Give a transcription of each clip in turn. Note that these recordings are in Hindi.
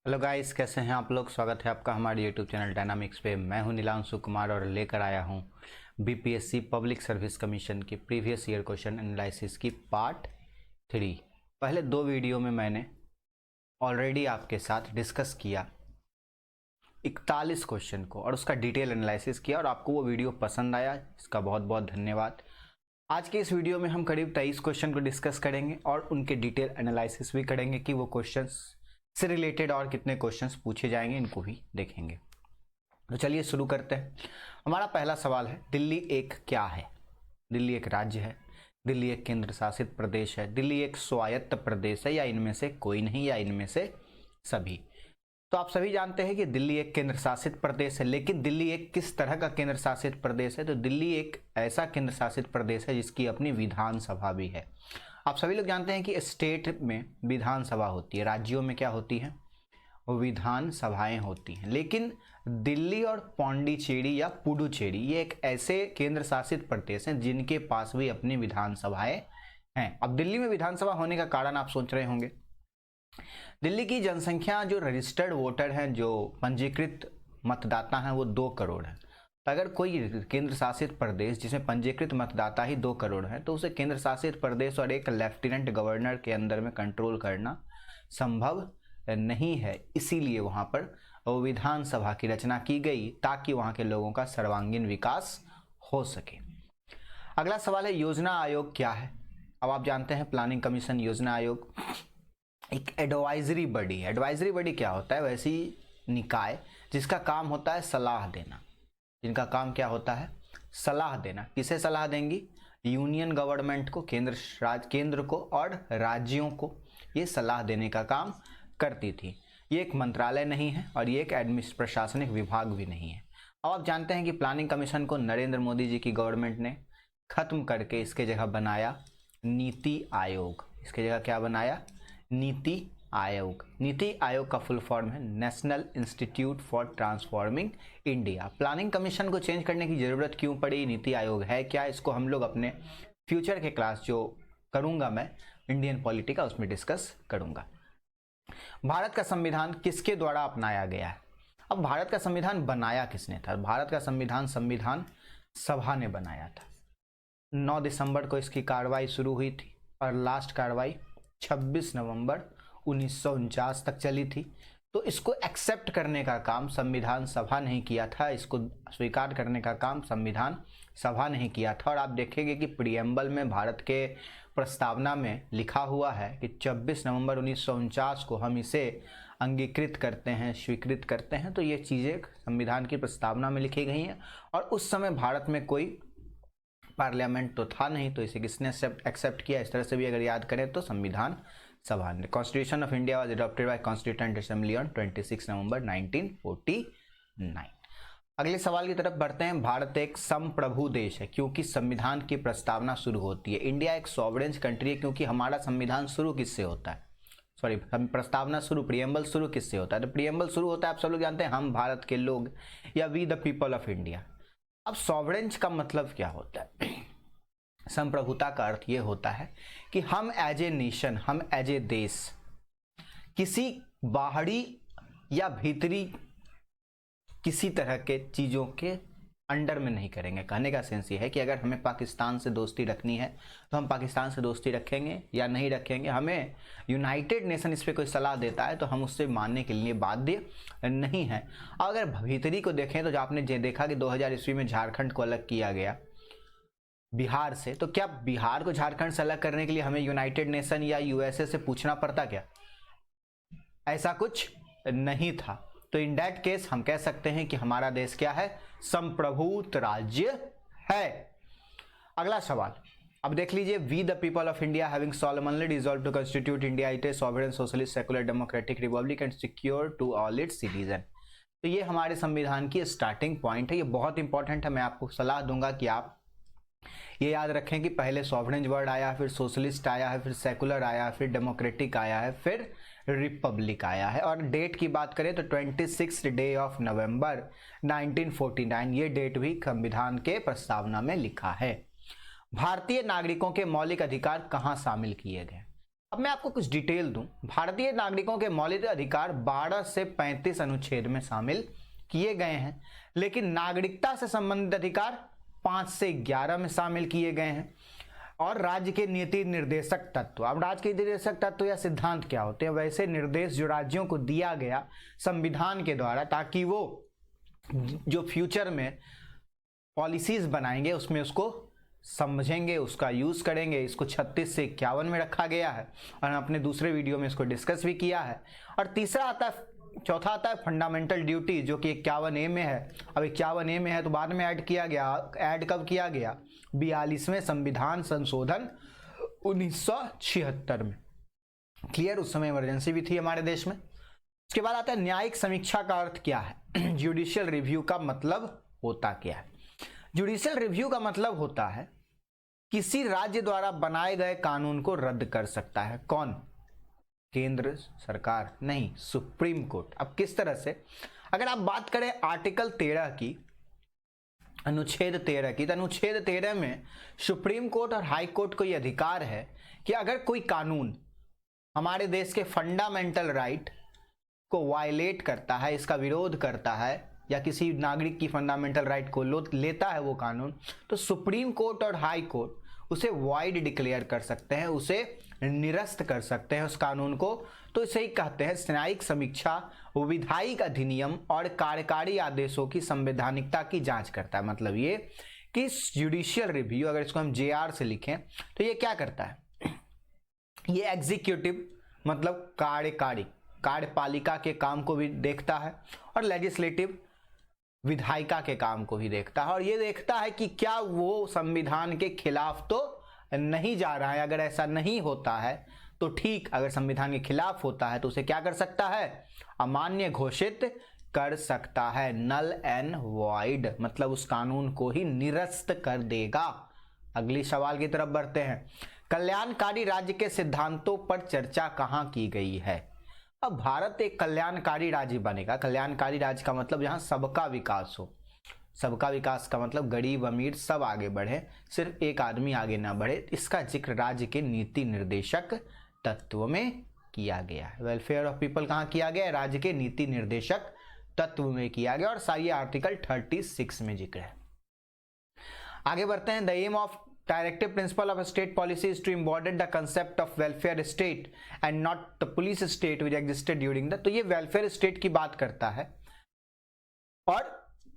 हेलो गाइस, कैसे हैं आप लोग। स्वागत है आपका हमारे यूट्यूब चैनल डायनामिक्स पे। मैं हूं नीलांशु कुमार और लेकर आया हूं बीपीएससी पब्लिक सर्विस कमीशन की प्रीवियस ईयर क्वेश्चन एनालिसिस की पार्ट 3। पहले 2 वीडियो में मैंने ऑलरेडी आपके साथ डिस्कस किया 41 क्वेश्चन को और उसका डिटेल एनालिसिस किया और आपको वो वीडियो पसंद आया, इसका बहुत बहुत धन्यवाद। आज के इस वीडियो में हम करीब 23 क्वेश्चन को डिस्कस करेंगे और उनके डिटेल एनालिसिस भी करेंगे कि वो क्वेश्चंस से रिलेटेड और कितने क्वेश्चंस पूछे जाएंगे, इनको भी देखेंगे। तो चलिए शुरू करते हैं। हमारा पहला सवाल है, दिल्ली एक क्या है? दिल्ली एक राज्य है, दिल्ली एक केंद्र शासित प्रदेश है, दिल्ली एक स्वायत्त प्रदेश है, या इनमें से कोई नहीं, या इनमें से सभी? तो आप सभी जानते हैं कि दिल्ली एक केंद्र शासित प्रदेश है, लेकिन दिल्ली एक किस तरह का केंद्र शासित प्रदेश है? तो दिल्ली एक ऐसा केंद्र शासित प्रदेश है जिसकी अपनी विधानसभा भी है। आप सभी लोग जानते हैं कि स्टेट में विधानसभा होती है, राज्यों में क्या होती है? वो विधानसभाएं होती हैं। लेकिन दिल्ली और पौंडीचेरी या पुडुचेरी ये एक ऐसे केंद्र शासित प्रदेश हैं जिनके पास भी अपनी विधानसभाएं हैं। अब दिल्ली में विधानसभा होने का कारण आप सोच रहे होंगे, दिल्ली की जनसंख्या जो रजिस्टर्ड वोटर हैं, जो पंजीकृत मतदाता हैं, वो 2 करोड़ है। अगर कोई केंद्र शासित प्रदेश जिसमें पंजीकृत मतदाता ही 2 करोड़ है तो उसे केंद्र शासित प्रदेश और एक लेफ्टिनेंट गवर्नर के अंदर में कंट्रोल करना संभव नहीं है। इसीलिए वहां पर विधानसभा की रचना की गई ताकि वहां के लोगों का सर्वांगीण विकास हो सके। अगला सवाल है, योजना आयोग क्या है? अब आप जानते हैं प्लानिंग कमीशन, योजना आयोग एक एडवाइजरी बॉडी है। एडवाइजरी बॉडी क्या होता है? वैसी निकाय जिसका काम होता है सलाह देना। जिनका काम क्या होता है? सलाह देना। किसे सलाह देंगी? यूनियन गवर्नमेंट को, केंद्र को और राज्यों को ये सलाह देने का काम करती थी। ये एक मंत्रालय नहीं है और ये एक प्रशासनिक विभाग भी नहीं है। अब आप जानते हैं कि प्लानिंग कमीशन को नरेंद्र मोदी जी की गवर्नमेंट ने खत्म करके इसके जगह बनाया नीति आयोग। इसके जगह क्या बनाया? नीति आयोग। नीति आयोग का फुल फॉर्म है national institute for transforming India. Planning commission को चेंज करने की जरूरत क्यों पड़ी? नीति आयोग है क्या? इसको हम लोग अपने फ्यूचर के क्लास जो करूंगा मैं इंडियन पॉलिटी का, उसमें डिस्कस करूंगा। भारत का संविधान किसके द्वारा अपनाया गया है? अब भारत का संविधान बनाया किसने था? भारत का संविधान संविधान सभा ने बनाया था। 9 दिसंबर को इसकी कार्रवाई शुरू हुई थी और लास्ट कार्रवाई 26 नवंबर 1949 तक चली थी। तो इसको एक्सेप्ट करने का काम संविधान सभा नहीं किया था, इसको स्वीकार करने का काम संविधान सभा नहीं किया था। और आप देखेंगे कि प्रीएम्बल में भारत के प्रस्तावना में लिखा हुआ है कि 26 नवंबर 1949 को हम इसे अंगीकृत करते हैं, स्वीकृत करते हैं। तो ये चीज़ें संविधान की प्रस्तावना में लिखी गई हैं और उस समय भारत में कोई पार्लियामेंट तो था नहीं, तो इसे किसने एक्सेप्ट किया? इस तरह से भी अगर याद करें तो संविधान सभा ने। Constitution of India was adopted by constituent assembly on 26 नवंबर 1949। अगले सवाल की तरफ बढ़ते हैं। भारत एक संप्रभु देश है क्योंकि संविधान की प्रस्तावना शुरू होती है। इंडिया एक सॉवरेन कंट्री है क्योंकि हमारा संविधान शुरू किससे होता है? सॉरी, प्रस्तावना शुरू, प्रीएम्बल शुरू किससे होता है? तो प्रीएम्बल शुरू होता है, आप सब लोग जानते हैं, हम भारत के लोग या we the people of India. अब सॉवरेन का मतलब क्या होता है? संप्रभुता का अर्थ यह होता है कि हम एज ए नेशन, हम एज ए देश किसी बाहरी या भीतरी किसी तरह के चीजों के अंडर में नहीं करेंगे। कहने का सेंस ये है कि अगर हमें पाकिस्तान से दोस्ती रखनी है तो हम पाकिस्तान से दोस्ती रखेंगे या नहीं रखेंगे। हमें यूनाइटेड नेशन इस पे कोई सलाह देता है तो हम उससे मानने के लिए बाध्य नहीं है। अगर भीतरी को देखें तो जो आपने देखा कि 2000 ईस्वी में झारखंड को अलग किया गया बिहार से, तो क्या बिहार को झारखंड से अलग करने के लिए हमें यूनाइटेड नेशन या यूएसए से पूछना पड़ता क्या? ऐसा कुछ नहीं था। तो इन दैट केस हम कह सकते हैं कि हमारा देश क्या है? संप्रभुत्व राज्य है। अगला सवाल अब देख लीजिए। We the people of India having solemnly resolved to constitute India it a sovereign socialist secular democratic republic and secure to all its citizen। तो ये हमारे संविधान की स्टार्टिंग पॉइंट है। ये बहुत इंपॉर्टेंट है। मैं आपको सलाह दूंगा कि आप ये याद रखें कि पहले सॉवरेन वर्ड आया, फिर सोशलिस्ट आया है, फिर सेकुलर आया, फिर डेमोक्रेटिक आया है, फिर रिपब्लिक आया है। और डेट की बात करें तो 26 डे ऑफ नवंबर 1949 ये डेट भी संविधान के प्रस्तावना में लिखा है। भारतीय नागरिकों के मौलिक अधिकार कहाँ शामिल किए गए? अब मैं आपको कुछ डिटेल दूं। भारतीय नागरिकों के मौलिक अधिकार 12 से 35 अनुच्छेद में शामिल किए गए हैं, लेकिन नागरिकता से संबंधित अधिकार 5 से 11 में शामिल किए गए हैं। और राज्य के नीति निर्देशक तत्व, अब राज्य के निर्देशक तत्व या सिद्धांत क्या होते हैं? वैसे निर्देश जो राज्यों को दिया गया संविधान के द्वारा, ताकि वो जो फ्यूचर में पॉलिसीज बनाएंगे उसमें उसको समझेंगे, उसका यूज करेंगे। इसको 36 से 51 में रखा गया है और हम अपने दूसरे वीडियो में इसको डिस्कस भी किया है। और चौथा आता है फंडामेंटल ड्यूटी, जो कि 51A में है। अब 51A में है तो बाद में ऐड किया गया। ऐड कब किया गया? 42वें संविधान संशोधन 1976 में। क्लियर? उस समय इमरजेंसी भी थी हमारे देश में। उसके बाद आता है न्यायिक समीक्षा का अर्थ क्या है? जुडिशियल रिव्यू का मतलब होता क्या है? जुडिशियल रिव्यू का मतलब होता है किसी राज्य द्वारा बनाए गए कानून को रद्द कर सकता है। कौन? केंद्र सरकार नहीं, सुप्रीम कोर्ट। अब किस तरह से? अगर आप बात करें आर्टिकल 13 की, अनुच्छेद 13 की, तो अनुच्छेद 13 में सुप्रीम कोर्ट और हाई कोर्ट को यह अधिकार है कि अगर कोई कानून हमारे देश के फंडामेंटल राइट को वायलेट करता है, इसका विरोध करता है, या किसी नागरिक की फंडामेंटल राइट को लेता है वो कानून, तो सुप्रीम कोर्ट और हाई कोर्ट उसे वॉइड डिक्लेयर कर सकते हैं, उसे निरस्त कर सकते हैं उस कानून को। तो इसे ही कहते हैं न्यायिक समीक्षा। विधायिक अधिनियम और कार्यकारी आदेशों की संवैधानिकता की जांच करता है। मतलब ये कि जुडिशियल रिव्यू, अगर इसको हम JR से लिखें तो ये क्या करता है? ये एग्जीक्यूटिव मतलब कार्यपालिका के काम को भी देखता है, और लेजिस्लेटिव विधायिका के काम को भी देखता है, और ये देखता है कि क्या वो संविधान के खिलाफ तो नहीं जा रहा है। अगर ऐसा नहीं होता है तो ठीक, अगर संविधान के खिलाफ होता है तो उसे क्या कर सकता है? अमान्य घोषित कर सकता है, नल एंड वॉइड, मतलब उस कानून को ही निरस्त कर देगा। अगली सवाल की तरफ बढ़ते हैं। कल्याणकारी राज्य के सिद्धांतों पर चर्चा कहाँ की गई है? अब भारत एक कल्याणकारी राज्य बनेगा। कल्याणकारी राज्य का मतलब जहां सबका विकास हो। सबका विकास का मतलब गरीब अमीर सब आगे बढ़े, सिर्फ एक आदमी आगे ना बढ़े। इसका जिक्र राज्य के नीति निर्देशक तत्व में किया गया है। वेलफेयर ऑफ पीपल कहाँ किया गया है? राज्य के नीति निर्देशक तत्व में किया गया, और सारी आर्टिकल 36 में जिक्र है। आगे बढ़ते हैं। The aim of Directive principle of a state policy is to embody the concept of welfare state and not the police state which existed during the। तो ये welfare state की बात करता है और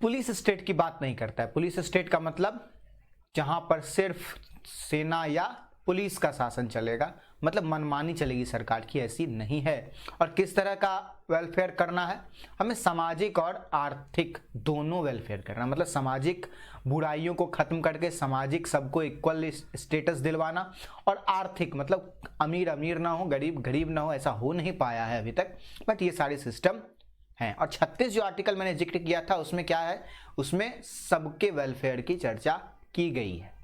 पुलिस स्टेट की बात नहीं करता है। पुलिस स्टेट का मतलब जहां पर सिर्फ सेना या पुलिस का शासन चलेगा, मतलब मनमानी चलेगी सरकार की, ऐसी नहीं है। और किस तरह का वेलफेयर करना है? हमें सामाजिक और आर्थिक दोनों वेलफेयर करना, मतलब सामाजिक बुराइयों को खत्म करके सामाजिक सबको इक्वल स्टेटस दिलवाना, और आर्थिक मतलब अमीर अमीर ना हो, गरीब गरीब ना हो। ऐसा हो नहीं पाया है अभी तक, बट ये सारे सिस्टम हैं। और 36 जो आर्टिकल मैंने जिक्र किया था उसमें क्या है? उसमें सबके वेलफेयर की चर्चा की गई है।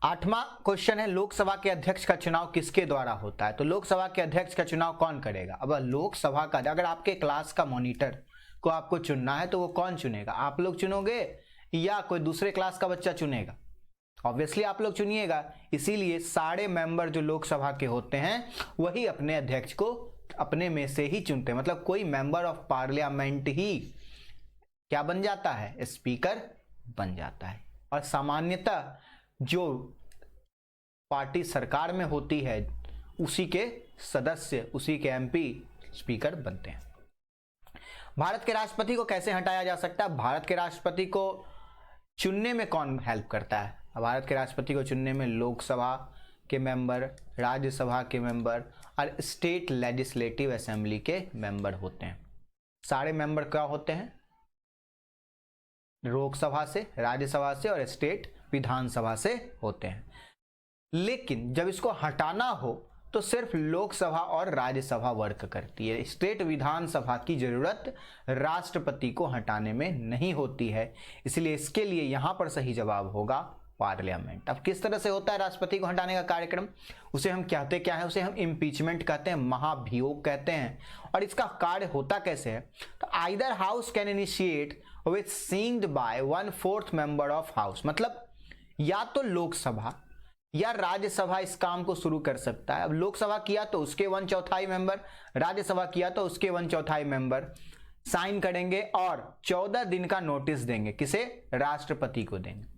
8वां क्वेश्चन है, लोकसभा के अध्यक्ष का चुनाव किसके द्वारा होता है? तो लोकसभा के अध्यक्ष का चुनाव कौन करेगा? अब लोकसभा का, अगर आपके क्लास का मॉनिटर को आपको चुनना है तो वो कौन चुनेगा? आप लोग चुनोगे या कोई दूसरे क्लास का बच्चा चुनेगा? ऑब्वियसली आप लोग चुनिएगा। इसीलिए सारे मेंबर जो लोकसभा के होते हैं वही अपने अध्यक्ष को अपने में से ही चुनते हैं। मतलब कोई मेंबर ऑफ पार्लियामेंट ही क्या बन जाता है? स्पीकर बन जाता है। और सामान्यतः जो पार्टी सरकार में होती है उसी के सदस्य, उसी के MP स्पीकर बनते हैं। भारत के राष्ट्रपति को कैसे हटाया जा सकता है? भारत के राष्ट्रपति को चुनने में कौन हेल्प करता है? भारत के राष्ट्रपति को चुनने में लोकसभा के मेंबर, राज्यसभा के मेंबर और स्टेट लेजिस्लेटिव असेंबली के मेंबर होते हैं। सारे मेंबर क्या होते हैं? लोकसभा से, राज्यसभा से और स्टेट विधानसभा से होते हैं। लेकिन जब इसको हटाना हो तो सिर्फ लोकसभा और राज्यसभा वर्क करती है। स्टेट विधानसभा की जरूरत राष्ट्रपति को हटाने में नहीं होती है। इसलिए इसके लिए यहां पर सही जवाब होगा पार्लियामेंट। अब किस तरह से होता है राष्ट्रपति को हटाने का कार्यक्रम? उसे हम कहते क्या है? उसे हम इम्पीचमेंट कहते हैं, महाभियोग कहते हैं। और इसका कार्य होता कैसे है? तो either house can initiate with seeing by 1/4 member of house, मतलब या तो लोकसभा या राज्यसभा इस काम को शुरू कर सकता है। अब लोकसभा किया तो उसके 1/4 मेंबर, राज्यसभा किया तो उसके 1/4 मेंबर साइन करेंगे और 14 दिन का नोटिस देंगे। किसे? राष्ट्रपति को देंगे।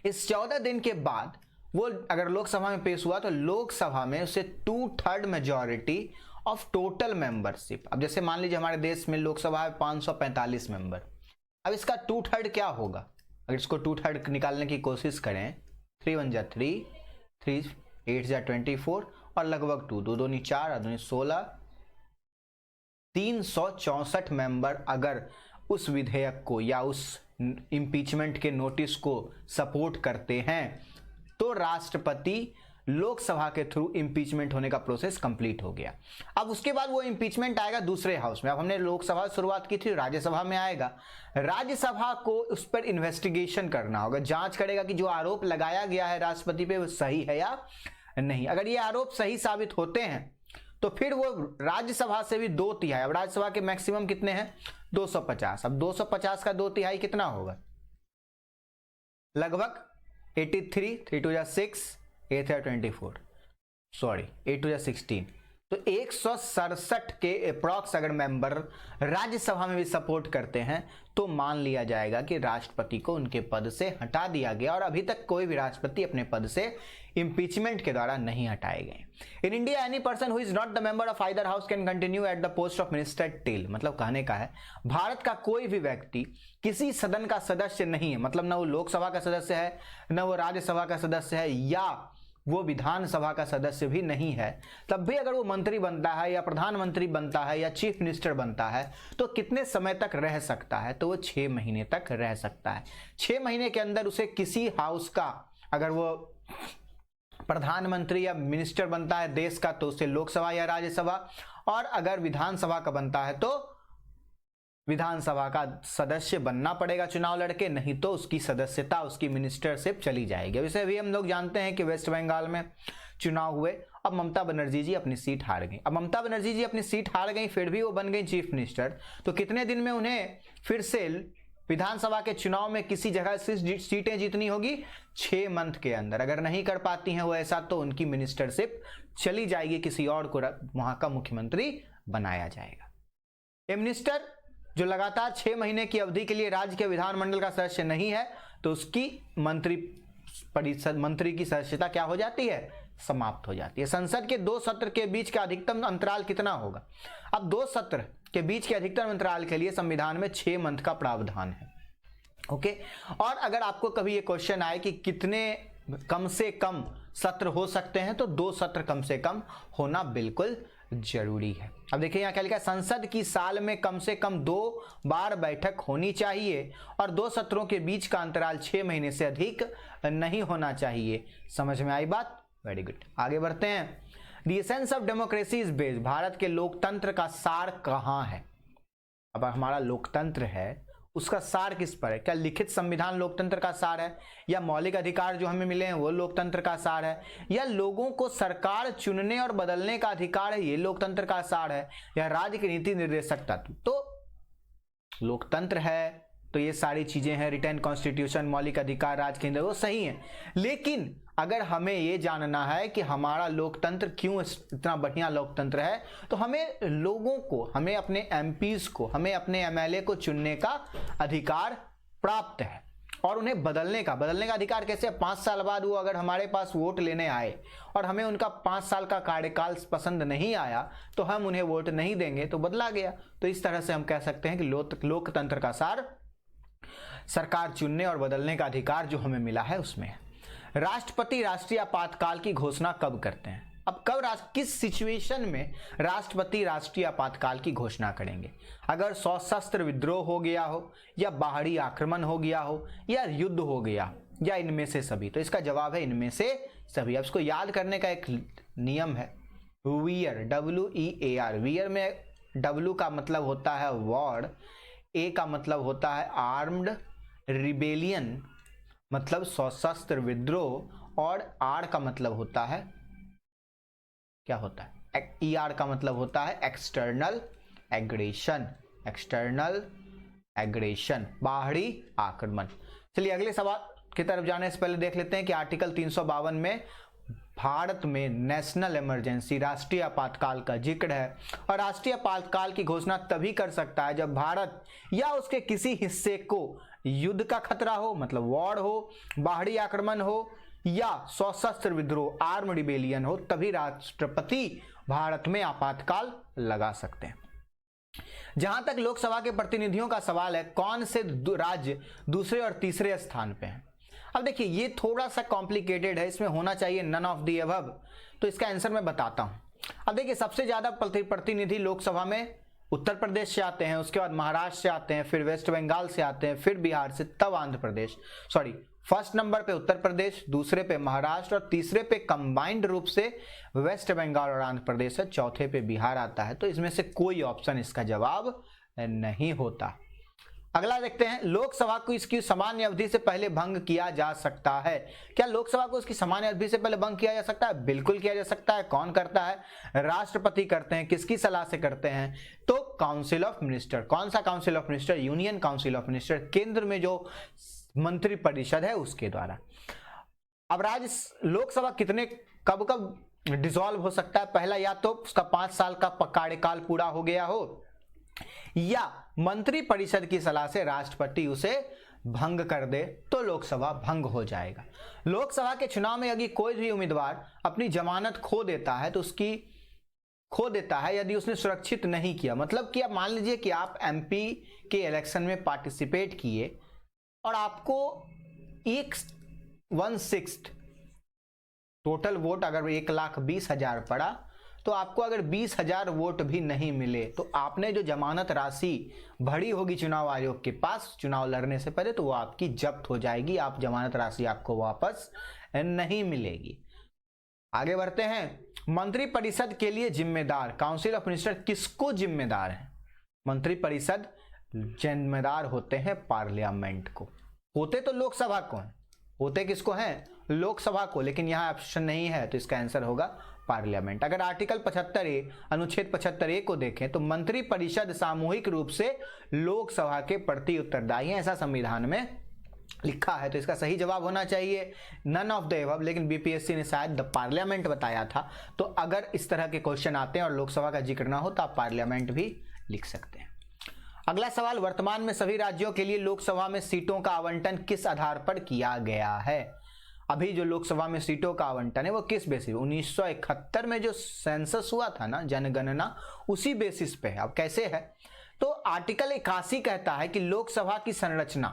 इस 14 दिन के बाद वो अगर लोकसभा में पेश हुआ तो लोकसभा में उसे 2/3 मेजॉरिटी ऑफ टोटल मेंबरशिप, अब जैसे मान लीजिए हमारे देश में लोकसभा है 545 मेंबर, अब इसका 2/3 क्या होगा? अगर इसको 2/3 निकालने की कोशिश करें, 3 1 जा 3, 3 8 जा 24 और लगभग 2 2 2 4 2 16, 364 मेंबर अगर उस विधेयक को या उस इम्पीचमेंट के नोटिस को सपोर्ट करते हैं तो राष्ट्रपति लोकसभा के थ्रू इंपीचमेंट होने का प्रोसेस कंप्लीट हो गया। अब उसके बाद वो इंपीचमेंट आएगा दूसरे हाउस में। अब हमने लोकसभा से शुरुआत की थी, राज्यसभा में आएगा। राज्यसभा को उस पर इन्वेस्टिगेशन करना होगा, जांच करेगा कि जो आरोप लगाया गया है राष्ट्रपति पे वो सही है या नहीं। अगर ये आरोप सही साबित होते हैं तो फिर वो राज्यसभा से भी 2/3, अब राज्यसभा के मैक्सिमम कितने हैं? 250। अब 250 का 2/3 कितना होगा? लगभग 83, 3 2 6, 8 24, सॉरी 8 2 16, तो 167 के अप्रॉक्स अगर मेंबर राज्यसभा में भी सपोर्ट करते हैं तो मान लिया जाएगा कि राष्ट्रपति को उनके पद से हटा दिया गया। और अभी तक कोई भी राष्ट्रपति अपने पद से इंपीचमेंट के द्वारा नहीं हटाए गए। In India any person who is not the member of either house can continue at the post of minister till, मतलब कहने का है भारत का कोई भी व्यक्ति किसी सदन का सदस्य नहीं है, मतलब न वो लोकसभा का सदस्य है, न वो राज्यसभा का सदस्य है, या वो विधानसभा का सदस्य भी नहीं है, तब भी अगर वो मंत्री बनता है या प्रधानमंत्री बनता है या चीफ मिनिस्टर बनता है तो कितने समय तक रह सकता है? तो वो 6 महीने तक रह सकता है। 6 महीने के अंदर उसे किसी हाउस का, अगर वो प्रधानमंत्री या मिनिस्टर बनता है देश का तो उसे लोकसभा या राज्यसभा, और अगर विधानसभा का बनता है तो विधानसभा का सदस्य बनना पड़ेगा चुनाव लड़के, नहीं तो उसकी सदस्यता, उसकी मिनिस्टरशिप चली जाएगी। वैसे भी हम लोग जानते हैं कि वेस्ट बंगाल में चुनाव हुए, अब ममता बनर्जी जी अपनी सीट हार गई। अब ममता बनर्जी जी अपनी सीट हार गई, फिर भी वो बन गई चीफ मिनिस्टर, तो कितने दिन में उन्हें फिर से विधानसभा के चुनाव में किसी जगह से सीटें जीतनी होगी? 6 मंथ के अंदर। अगर नहीं कर पाती हैं वो ऐसा तो उनकी मिनिस्टरशिप चली जाएगी, किसी और को वहां का मुख्यमंत्री बनाया जाएगा। ये मिनिस्टर जो लगातार 6 महीने की अवधि के लिए राज्य के विधानमंडल का सदस्य नहीं है तो उसकी मंत्री की सदस्यता क्या हो जाती है? समाप्त हो जाती है। संसद के 2 सत्र के बीच का अधिकतम अंतराल कितना होगा? अब 2 सत्र के बीच के अधिकतम अंतराल के लिए संविधान में 6 मंथ का प्रावधान है। ओके, और अगर आपको कभी ये क्वेश्चन आए कि कितने कम से कम सत्र हो सकते हैं तो 2 सत्र कम से कम होना बिल्कुल जरूरी है। अब देखिए यहाँ क्या लिखा है, संसद की साल में कम से कम 2 बार बैठक होनी चाहिए और 2 सत्रों के बीच का अंतराल 6 महीने से अधिक नहीं होना चाहिए। समझ में आई बात? वेरी गुड, आगे बढ़ते हैं। The essence of democracy is based, Bharat के लोकतंत्र का सार कहाँ है? अब हमारा लोकतंत्र है उसका सार किस पर है? क्या लिखित संविधान लोकतंत्र का सार है, या मौलिक अधिकार जो हमें मिले हैं वो लोकतंत्र का सार है, या लोगों को सरकार चुनने और बदलने का अधिकार है ये लोकतंत्र का सार है, या राज्य की नीति निर्देशक तत्व? तो लोकतंत्र है तो ये सारी चीजें हैं, रिटर्न कॉन्स्टिट्यूशन, मौलिक अधिकार, राज्य केंद्र, वो सही है। लेकिन अगर हमें ये जानना है कि हमारा लोकतंत्र क्यों इतना बढ़िया लोकतंत्र है तो हमें लोगों को, हमें अपने एमपीज को, हमें अपने एमएलए को चुनने का अधिकार प्राप्त है और उन्हें बदलने का अधिकार कैसे? 5 साल बाद वो अगर हमारे पास वोट लेने आए और हमें उनका 5 साल का कार्यकाल पसंद नहीं आया तो हम उन्हें वोट नहीं देंगे, तो बदला गया। तो इस तरह से हम कह सकते हैं कि लोकतंत्र का सार सरकार चुनने और बदलने का अधिकार जो हमें मिला है उसमें है। राष्ट्रपति राष्ट्रीय आपातकाल की घोषणा कब करते हैं? अब किस सिचुएशन में राष्ट्रपति राष्ट्रीय आपातकाल की घोषणा करेंगे? अगर सशस्त्र विद्रोह हो गया हो, या बाहरी आक्रमण हो गया हो, या युद्ध हो गया, या इनमें से सभी? तो इसका जवाब है इनमें से सभी। अब इसको याद करने का एक नियम है, वियर, WEAR। वियर में W का मतलब होता है वॉर, A का मतलब होता है आर्म्ड रिबेलियन, मतलब सशस्त्र विद्रोह, और R का मतलब होता है, क्या होता है? ER का मतलब होता है एक्सटर्नल एग्रेशन, बाहरी आक्रमण। चलिए अगले सवाल की तरफ जाने से पहले देख लेते हैं कि आर्टिकल 352 में भारत में नेशनल इमरजेंसी, राष्ट्रीय आपातकाल का जिक्र है। और राष्ट्रीय आपातकाल की घोषणा तभी कर सकता है जब भारत या उसके किसी हिस्से को युद्ध का खतरा हो, मतलब वॉर हो, बाहरी आक्रमण हो या सशस्त्र विद्रोह, आर्म रिबेलियन हो, तभी राष्ट्रपति भारत में आपातकाल लगा सकते हैं। जहां तक लोकसभा के प्रतिनिधियों का सवाल है, कौन से राज्य दूसरे और तीसरे स्थान पे हैं? अब देखिए ये थोड़ा सा कॉम्प्लिकेटेड है, इसमें होना चाहिए नन ऑफ दी अबव, तो इसका आंसर मैं बताता हूं। अब देखिए सबसे ज्यादा प्रतिनिधि लोकसभा में उत्तर प्रदेश से आते हैं, उसके बाद महाराष्ट्र से आते हैं, फिर वेस्ट बंगाल से आते हैं, फिर बिहार से, तब Andhra Pradesh. Sorry, first number पे उत्तर प्रदेश, दूसरे पे महाराष्ट्र और तीसरे पे कंबाइंड रूप से वेस्ट बंगाल और आंध्र प्रदेश है, चौथे पे बिहार आता है। तो इसमें से कोई ऑप्शन इसका जवाब नहीं होता। अगला देखते हैं, लोकसभा को इसकी सामान्य अवधि से पहले भंग किया जा सकता है। क्या लोकसभा को इसकी सामान्य अवधि से पहले भंग किया जा सकता है? बिल्कुल किया जा सकता है। कौन करता है? राष्ट्रपति करते हैं। किसकी सलाह से करते हैं? तो काउंसिल ऑफ मिनिस्टर। कौन सा council of minister? Union council of minister, केंद्र में जो मंत्री परिषद है उसके द्वारा। अब लोकसभा कब कब डिसॉल्व हो सकता है? पहला, या तो उसका 5 साल का कार्यकाल पूरा हो गया हो, या मंत्री परिषद की सलाह से राष्ट्रपति उसे भंग कर दे तो लोकसभा भंग हो जाएगा। लोकसभा के चुनाव में यदि कोई भी उम्मीदवार अपनी जमानत खो देता है तो उसकी खो देता है यदि उसने सुरक्षित नहीं किया, मतलब कि आप मान लीजिए कि आप एमपी के इलेक्शन में पार्टिसिपेट किए और आपको 1/6 टोटल वोट अगर 1,20,000 पड़ा, तो आपको अगर 20,000 वोट भी नहीं मिले तो आपने जो जमानत राशि भरी होगी चुनाव आयोग के पास चुनाव लड़ने से पहले, तो वो आपकी जब्त हो जाएगी। आप जमानत राशि आपको वापस नहीं मिलेगी। आगे बढ़ते हैं। मंत्री परिषद के लिए जिम्मेदार, काउंसिल ऑफ मिनिस्टर किसको जिम्मेदार है? मंत्री परिषद जिम्मेदार होते हैं पार्लियामेंट को। होते तो लोकसभा को हैं, होते किसको हैं? लोकसभा को, लेकिन यहाँ ऑप्शन नहीं है तो इसका आंसर होगा पार्लियामेंट। अगर आर्टिकल 75A अनुच्छेद 75A को देखें तो मंत्री परिषद सामूहिक रूप से लोकसभा के प्रति उत्तरदायी है, ऐसा संविधान में लिखा है। तो इसका सही जवाब होना चाहिए नन ऑफ द अबव, लेकिन बीपीएससी ने शायद द पार्लियामेंट बताया था। तो अगर इस तरह के क्वेश्चन आते हैं और लोकसभा का जिक्र ना हो तो आप पार्लियामेंट भी लिख सकते हैं। अगला सवाल, वर्तमान में सभी राज्यों के लिए लोकसभा में सीटों का आवंटन किस आधार पर किया गया है? अभी जो लोकसभा में सीटों का आवंटन है वो किस बेसिस? 1971 में जो सेंसस हुआ था ना, जनगणना, उसी बेसिस पे है। अब कैसे है? तो आर्टिकल 81 कहता है कि लोकसभा की संरचना,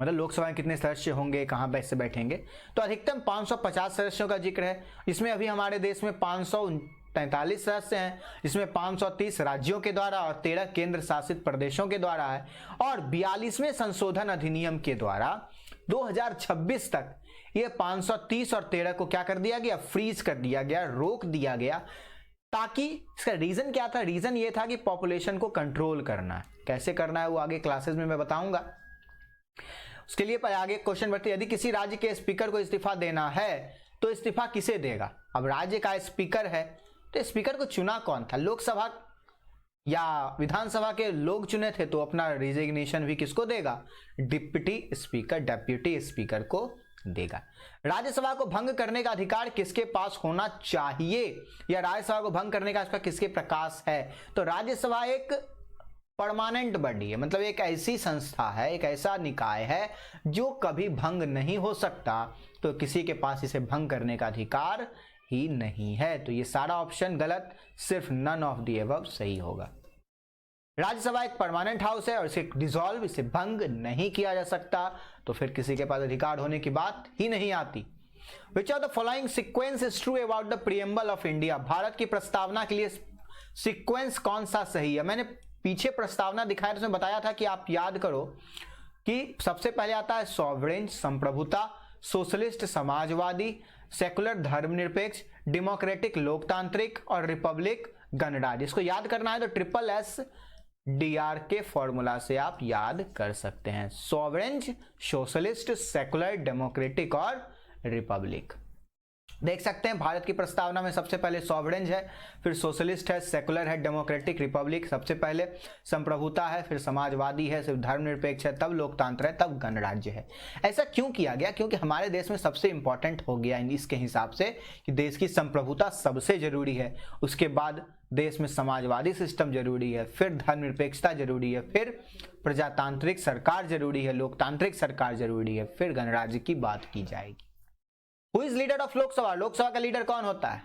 मतलब लोकसभा में कितने सदस्य होंगे, कहां बैठ से बैठेंगे, तो अधिकतम 550 सदस्यों का जिक्र है। इसमें अभी हमारे देश में 543 सदस्य हैं, जिसमें 530 राज्यों के द्वारा और 13 केंद्र शासित प्रदेशों के द्वारा है। और 42वें संशोधन अधिनियम के द्वारा 2026 तक ये 530 और 13 को क्या कर दिया गया? फ्रीज कर दिया गया, रोक दिया गया। ताकि इसका रीजन क्या था? रीजन ये था कि पॉपुलेशन को कंट्रोल करना है। कैसे करना है वो आगे क्लासेस में मैं बताऊंगा। उसके लिए आगे क्वेश्चन बढ़ते, यदि किसी राज्य के स्पीकर को इस्तीफा देना है तो इस्तीफा किसे देगा? अब राज्य का स्पीकर है तो स्पीकर को चुना कौन था? लोकसभा या विधानसभा के लोग चुने थे, तो अपना रिजिग्नेशन भी किसको देगा? डिप्टी स्पीकर को देगा। राज्यसभा को भंग करने का अधिकार किसके पास होना चाहिए, या राज्यसभा को भंग करने का इसका किसके प्रकाश है? तो राज्यसभा एक परमानेंट बॉडी है, मतलब एक ऐसी संस्था है, एक ऐसा निकाय है जो कभी भंग नहीं हो सकता, तो किसी के पास इसे भंग करने का अधिकार ही नहीं है। तो ये सारा ऑप्शन गलत, सिर्फ नन ऑफ द अबव सही होगा। राज्यसभा एक परमानेंट हाउस है और इसे डिसॉल्व, इसे भंग नहीं किया जा सकता, तो फिर किसी के पास अधिकार होने की बात ही नहीं आती। Which of the following sequence is true about the preamble of India? Bharat की प्रस्तावना के लिए सीक्वेंस कौन सा सही है? मैंने पीछे प्रस्तावना दिखाया, उसमें बताया था कि आप याद करो कि सबसे पहले आता है सॉवरेन संप्रभुता, सोशलिस्ट समाजवादी, सेकुलर धर्मनिरपेक्ष, डेमोक्रेटिक लोकतांत्रिक और रिपब्लिक गणराज्य। इसको याद करना है तो SSSR के फॉर्मूला से आप याद कर सकते हैं। सॉवरेन, सोशलिस्ट, सेकुलर, डेमोक्रेटिक और रिपब्लिक। देख सकते हैं भारत की प्रस्तावना में सबसे पहले सॉवरेन है, फिर सोशलिस्ट है, सेकुलर है, डेमोक्रेटिक, रिपब्लिक, सबसे पहले संप्रभुता है, फिर समाजवादी है, फिर धर्मनिरपेक्ष है, तब लोकतंत्र है, तब गणराज्य है। ऐसा क्यों किया गया? क्योंकि हमारे देश में सबसे इंपॉर्टेंट हो गया इसके हिसाब से कि देश की संप्रभुता सबसे जरूरी है, उसके बाद देश में समाजवादी सिस्टम जरूरी है, फिर धर्मनिरपेक्षता जरूरी है, फिर प्रजातांत्रिक सरकार जरूरी है, लोकतांत्रिक सरकार जरूरी है, फिर गणराज्य की बात की जाएगी। Who is leader of Lok Sabha? Lok Sabha का लीडर कौन होता है?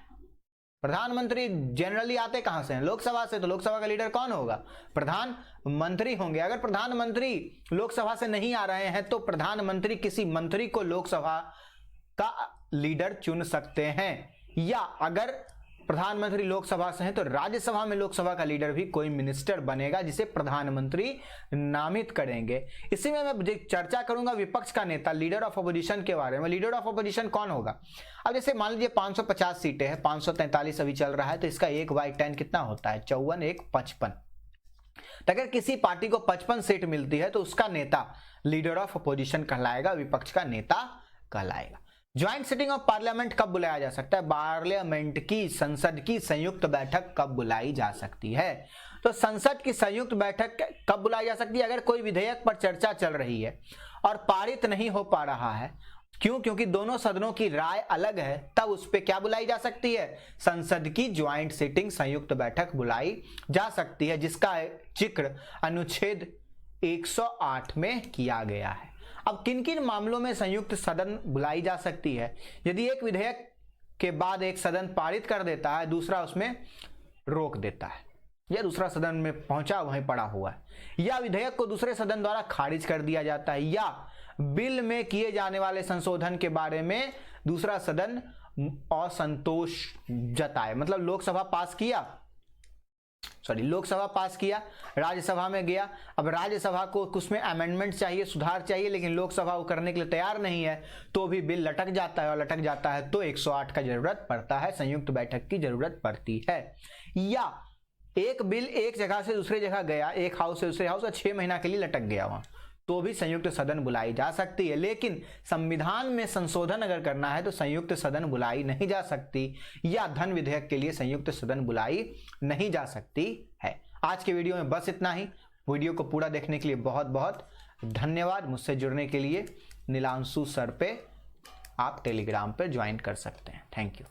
प्रधानमंत्री जनरली आते कहां से हैं? लोकसभा से। तो लोकसभा का लीडर कौन होगा? प्रधानमंत्री होंगे। अगर प्रधानमंत्री लोकसभा से नहीं आ रहे हैं तो प्रधानमंत्री किसी मंत्री को लोकसभा का लीडर चुन सकते हैं, या अगर प्रधानमंत्री लोकसभा से हैं तो राज्यसभा में लोकसभा का लीडर भी कोई मिनिस्टर बनेगा जिसे प्रधानमंत्री नामित करेंगे। इसी में मैं चर्चा करूंगा विपक्ष का नेता, लीडर ऑफ अपोजिशन के बारे में। लीडर ऑफ अपोजिशन कौन होगा? अब जैसे मान लीजिए 550 सीटें हैं, 543 अभी चल रहा है, तो इसका 1/10 कितना होता है? 54, 1, 55। तो अगर किसी पार्टी को 55 सीट मिलती है तो उसका नेता लीडर ऑफ अपोजिशन कहलाएगा, विपक्ष का नेता कहलाएगा। ज्वाइंट सिटिंग ऑफ पार्लियामेंट कब बुलाया जा सकता है? पार्लियामेंट की, संसद की संयुक्त बैठक कब बुलाई जा सकती है? तो संसद की संयुक्त बैठक कब बुलाई जा सकती है? अगर कोई विधेयक पर चर्चा चल रही है और पारित नहीं हो पा रहा है, क्यों? क्योंकि दोनों सदनों की राय अलग है, तब उस पर क्या बुलाई जा सकती है? संसद की ज्वाइंट सिटिंग, संयुक्त बैठक बुलाई जा सकती है, जिसका जिक्र अनुच्छेद 108 में किया गया है। अब किन किन मामलों में संयुक्त सदन बुलाई जा सकती है? यदि एक विधेयक के बाद एक सदन पारित कर देता है, दूसरा उसमें रोक देता है, या दूसरा सदन में पहुंचा वहीं पड़ा हुआ है, या विधेयक को दूसरे सदन द्वारा खारिज कर दिया जाता है, या बिल में किए जाने वाले संशोधन के बारे में दूसरा सदन असंतोष जताए। मतलब लोकसभा पास किया, राज्यसभा में गया, अब राज्यसभा को उसमें अमेंडमेंट चाहिए, सुधार चाहिए, लेकिन लोकसभा वो करने के लिए तैयार नहीं है, तो भी बिल लटक जाता है, और लटक जाता है तो 108 का जरूरत पड़ता है, संयुक्त बैठक की जरूरत पड़ती है। या एक बिल एक जगह से दूसरी जगह गया, एक हाउस से दूसरे हाउस, 6 महीना के लिए लटक गया वहां, तो भी संयुक्त सदन बुलाई जा सकती है। लेकिन संविधान में संशोधन अगर करना है तो संयुक्त सदन बुलाई नहीं जा सकती, या धन विधेयक के लिए संयुक्त सदन बुलाई नहीं जा सकती है। आज के वीडियो में बस इतना ही। वीडियो को पूरा देखने के लिए बहुत बहुत धन्यवाद। मुझसे जुड़ने के लिए नीलांशु सर पे आप टेलीग्राम पर ज्वाइन कर सकते हैं। Thank you.